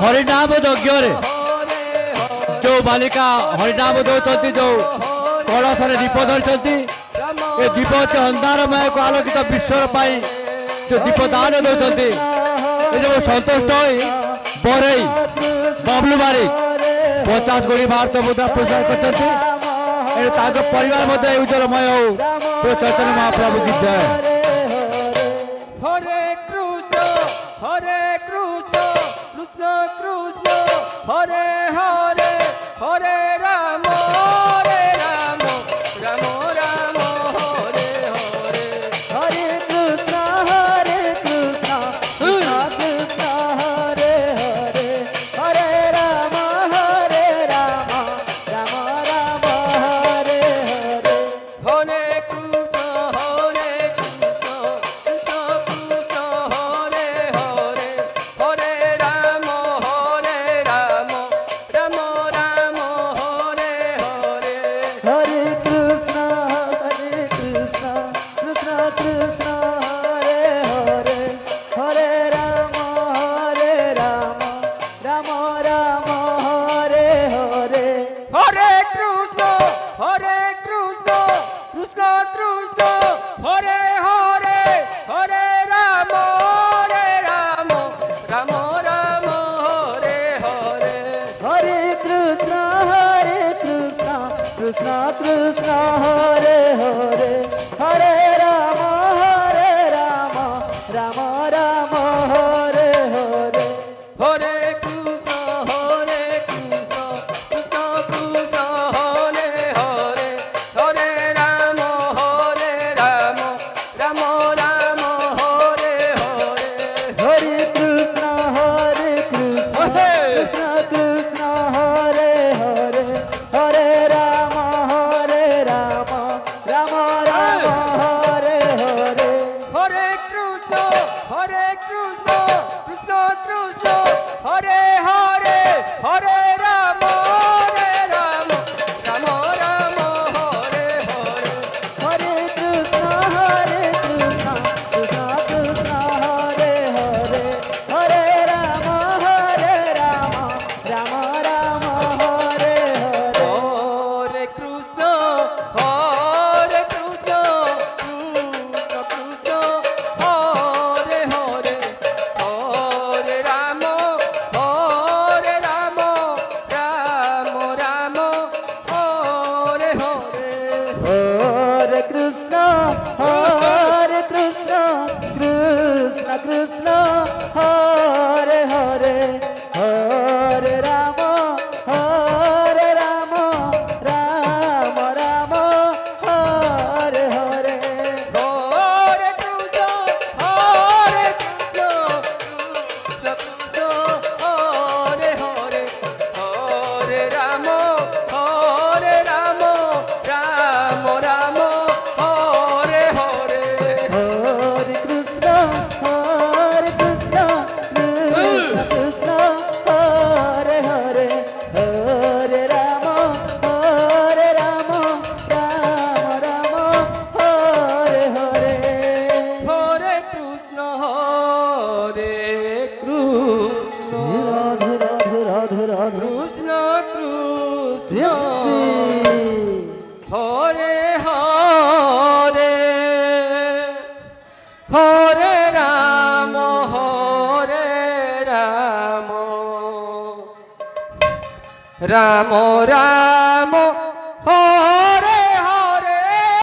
हरिनाम यज्ञ जो बालिका हरिनाम दौरान जो कलश दीप धरी ये दीप से अंधारमय को आलोकित विश्व जो दीपदान दौरान जो सन्तुष्ट बरई बबलू बारिक 50 गोड़ी भारत मुद्रा पुरस्कार कर ତାଙ୍କ ପରିବାର ମଧ୍ୟ ଉଜ୍ଜଳମୟ ହଉ। ଚୈତନ୍ୟ ମହାପ୍ରଭୁ କି ଜୟ। হরে কৃষ্ণ কৃষ্ণ কৃষ্ণ হরে হরে হরে রাম রাম রাম হরে হরে হরে কৃষ্ণ কৃষ্ণ কৃষ্ণ হরে হরে হরে রাম রাম রাম হরে হরে হরে কৃষ্ণ কৃষ্ণ কৃষ্ণ হরে হরে হরে রাম রাম রাম হরে হরে হরে কৃষ্ণ কৃষ্ণ কৃষ্ণ হরে হরে হরে রাম রাম রাম হরে হরে হরে কৃষ্ণ কৃষ্ণ কৃষ্ণ হরে হরে হরে রাম রাম রাম হরে হরে হরে কৃষ্ণ কৃষ্ণ কৃষ্ণ হরে হরে হরে রাম রাম রাম হরে হরে হরে কৃষ্ণ কৃষ্ণ কৃষ্ণ হরে হরে হরে রাম রাম রাম হরে হরে হরে কৃষ্ণ কৃষ্ণ কৃষ্ণ হরে হরে হরে রাম রাম রাম হরে হরে হরে কৃষ্ণ কৃষ্ণ কৃষ্ণ হরে হরে হরে রাম রাম রাম হরে হরে হরে কৃষ্ণ কৃষ্ণ কৃষ্ণ হরে হরে হরে রাম রাম রাম হরে হরে হরে কৃষ্ণ কৃষ্ণ কৃষ্ণ হরে হরে হরে রাম রাম রাম হরে হরে হরে কৃষ্ণ কৃষ্ণ কৃষ্ণ হরে হরে হরে রাম রাম রাম হরে হরে হরে কৃষ্ণ কৃষ্ণ কৃষ্ণ হরে হরে হরে রাম রাম রাম হরে হরে হরে কৃষ্ণ কৃষ্ণ কৃষ্ণ হরে হরে হরে রাম রাম রাম হরে হরে হরে কৃষ্ণ কৃষ্ণ রাধে রাধে রাধে রাধে কৃষ্ণ কৃষ্ণ হরে হরে হরে রাম রাম রাম